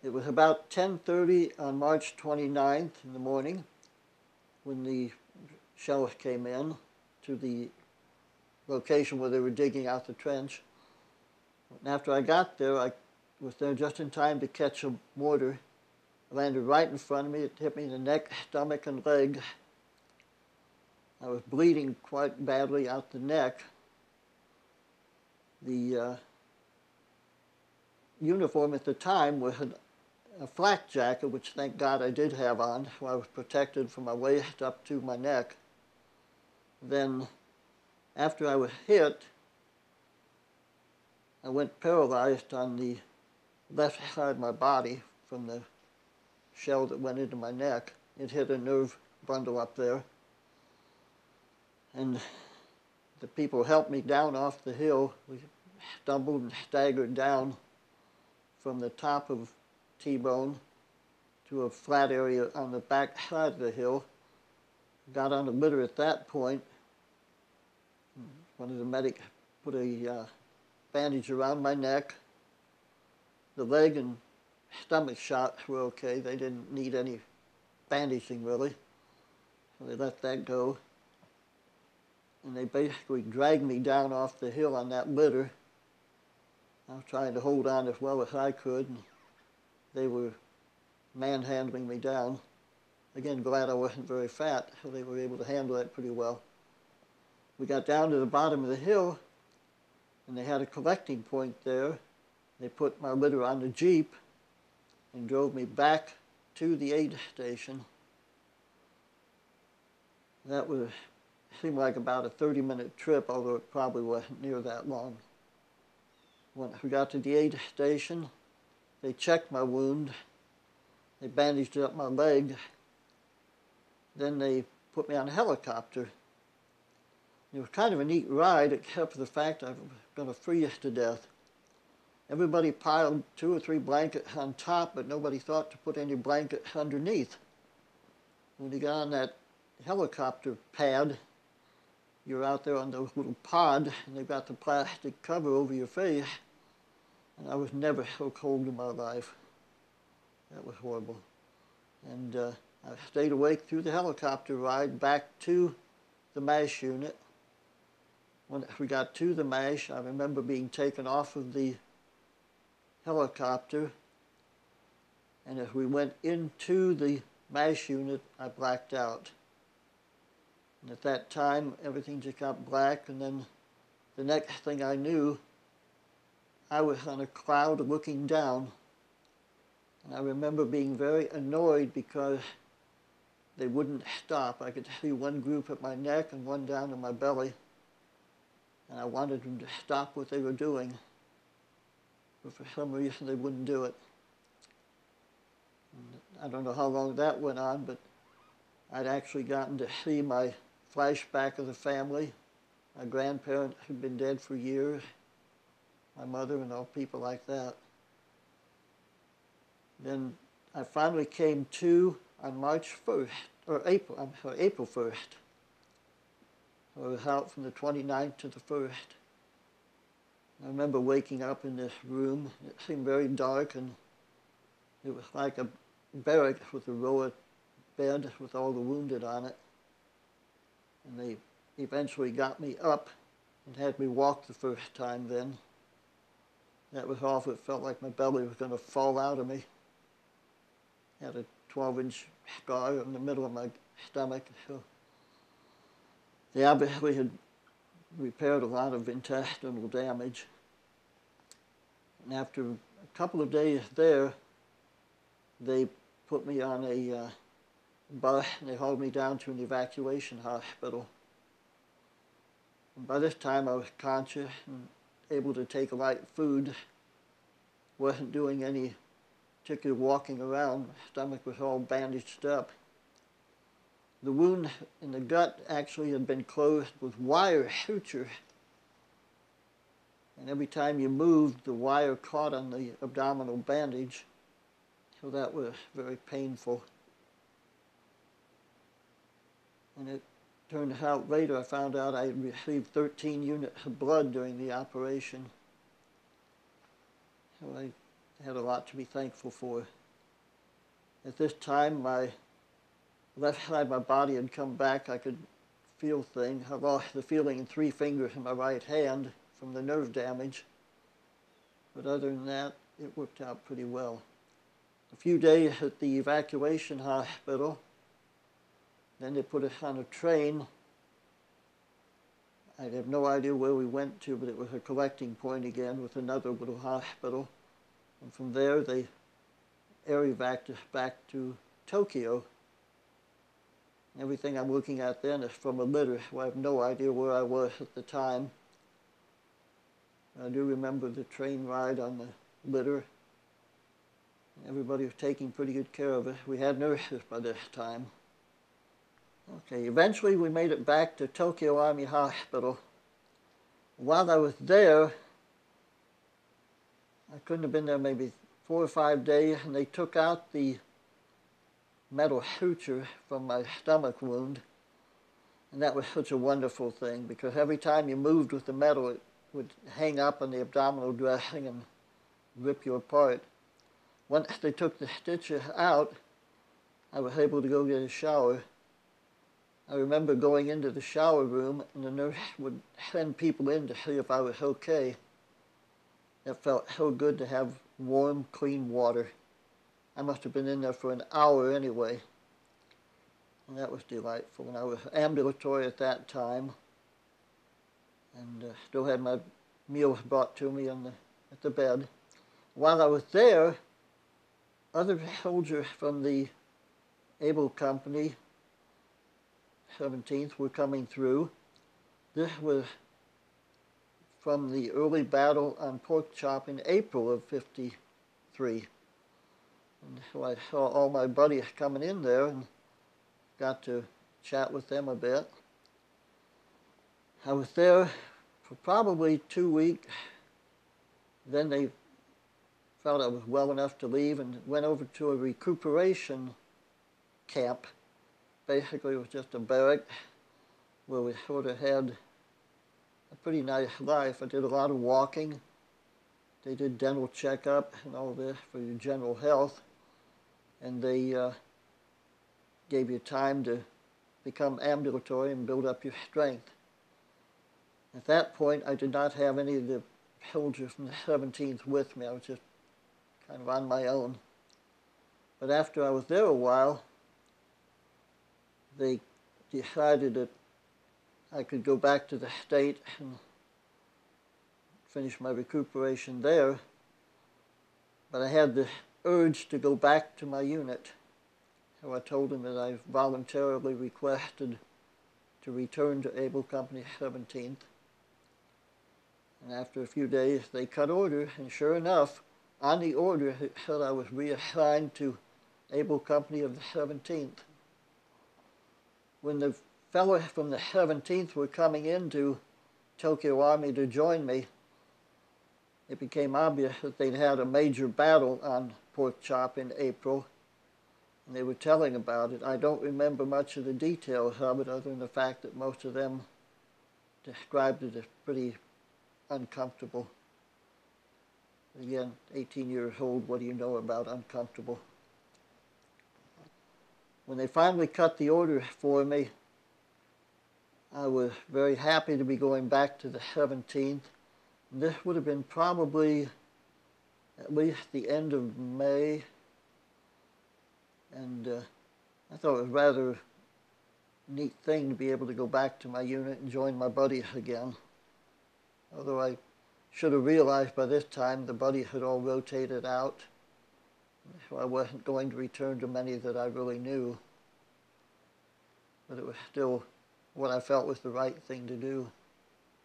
It was about 10:30 on March 29th in the morning when the shells came in to the location where they were digging out the trench. And after I got there, I was there just in time to catch a mortar. It landed right in front of me. It hit me in the neck, stomach, and leg. I was bleeding quite badly out the neck. The uniform at the time was a flak jacket, which thank God I did have on, so I was protected from my waist up to my neck. Then, after I was hit, I went paralyzed on the left side of my body from the shell that went into my neck. It hit a nerve bundle up there. And the people helped me down off the hill. We stumbled and staggered down from the top of T-Bone to a flat area on the back side of the hill. Got on the litter at that point. One of the medics put a bandage around my neck. The leg and stomach shots were okay. They didn't need any bandaging really. So they let that go. And they basically dragged me down off the hill on that litter. I was trying to hold on as well as I could, and they were manhandling me down. Again, glad I wasn't very fat, so they were able to handle that pretty well. We got down to the bottom of the hill, and they had a collecting point there. They put my litter on the Jeep and drove me back to the aid station. That seemed like about a 30-minute trip, although it probably wasn't near that long. When we got to the aid station, they checked my wound. They bandaged up my leg. Then they put me on a helicopter. It was kind of a neat ride, except for the fact I was going to freeze to death. Everybody piled 2 or 3 blankets on top, but nobody thought to put any blankets underneath. When you got on that helicopter pad, you're out there on those little pod, and they've got the plastic cover over your face. And I was never so cold in my life. That was horrible. And I stayed awake through the helicopter ride back to the MASH unit. When we got to the MASH, I remember being taken off of the helicopter. And as we went into the MASH unit, I blacked out. And at that time, everything just got black, and then the next thing I knew, I was on a cloud looking down. And I remember being very annoyed because they wouldn't stop. I could see one group at my neck and one down in my belly. And I wanted them to stop what they were doing. But for some reason, they wouldn't do it. And I don't know how long that went on, but I'd actually gotten to see my flashback of the family. My grandparents had been dead for years. My mother and all people like that. Then I finally came to on March 1st, or April 1st. I was out from the 29th to the 1st. I remember waking up in this room. It seemed very dark, and it was like a barracks with a row of beds with all the wounded on it. And they eventually got me up and had me walk the first time then. That was awful. It felt like my belly was going to fall out of me. I had a 12-inch scar in the middle of my stomach. So they obviously had repaired a lot of intestinal damage. And after a couple of days there, they put me on a bus and they hauled me down to an evacuation hospital. And by this time I was conscious and able to take light food. Wasn't doing any particular walking around. My stomach was all bandaged up. The wound in the gut actually had been closed with wire suture. And every time you moved, the wire caught on the abdominal bandage. So that was very painful. And it turned out later, I found out I had received 13 units of blood during the operation. So I I had a lot to be thankful for. At this time, my left side of my body had come back. I could feel things. I lost the feeling in 3 fingers in my right hand from the nerve damage. But other than that, it worked out pretty well. A few days at the evacuation hospital. Then they put us on a train. I have no idea where we went to, but it was a collecting point again with another little hospital. And from there, they air evac'd us back to Tokyo. Everything I'm looking at then is from a litter, so I have no idea where I was at the time. I do remember the train ride on the litter. Everybody was taking pretty good care of us. We had nurses by this time. Okay, eventually we made it back to Tokyo Army Hospital. While I was there, I couldn't have been there maybe 4 or 5 days, and they took out the metal suture from my stomach wound. And that was such a wonderful thing, because every time you moved with the metal, it would hang up on the abdominal dressing and rip you apart. Once they took the stitches out, I was able to go get a shower. I remember going into the shower room, and the nurse would send people in to see if I was okay. It felt so good to have warm, clean water. I must have been in there for an hour anyway. And that was delightful. And I was ambulatory at that time, and still had my meals brought to me at the bed. While I was there, other soldiers from the Able Company, 17th, were coming through. This was from the early battle on Pork Chop in April of '53. And so I saw all my buddies coming in there and got to chat with them a bit. I was there for probably 2 weeks. Then they felt I was well enough to leave and went over to a recuperation camp. Basically, it was just a barrack where we sort of had a pretty nice life. I did a lot of walking. They did dental checkup and all this for your general health. And they gave you time to become ambulatory and build up your strength. At that point, I did not have any of the soldiers from the 17th with me. I was just kind of on my own. But after I was there a while, they decided that I could go back to the state and finish my recuperation there. But I had the urge to go back to my unit. So I told them that I voluntarily requested to return to Able Company 17th. And after a few days, they cut orders, and sure enough, on the order, it said I was reassigned to Able Company of the 17th. When the fellows from the 17th were coming into Tokyo Army to join me, it became obvious that they'd had a major battle on Pork Chop in April, and they were telling about it. I don't remember much of the details of it, other than the fact that most of them described it as pretty uncomfortable. Again, 18 years old, what do you know about uncomfortable? When they finally cut the order for me, I was very happy to be going back to the 17th. This would have been probably at least the end of May, and I thought it was a rather neat thing to be able to go back to my unit and join my buddies again. Although I should have realized by this time the buddies had all rotated out, so I wasn't going to return to many that I really knew. But it was still what I felt was the right thing to do.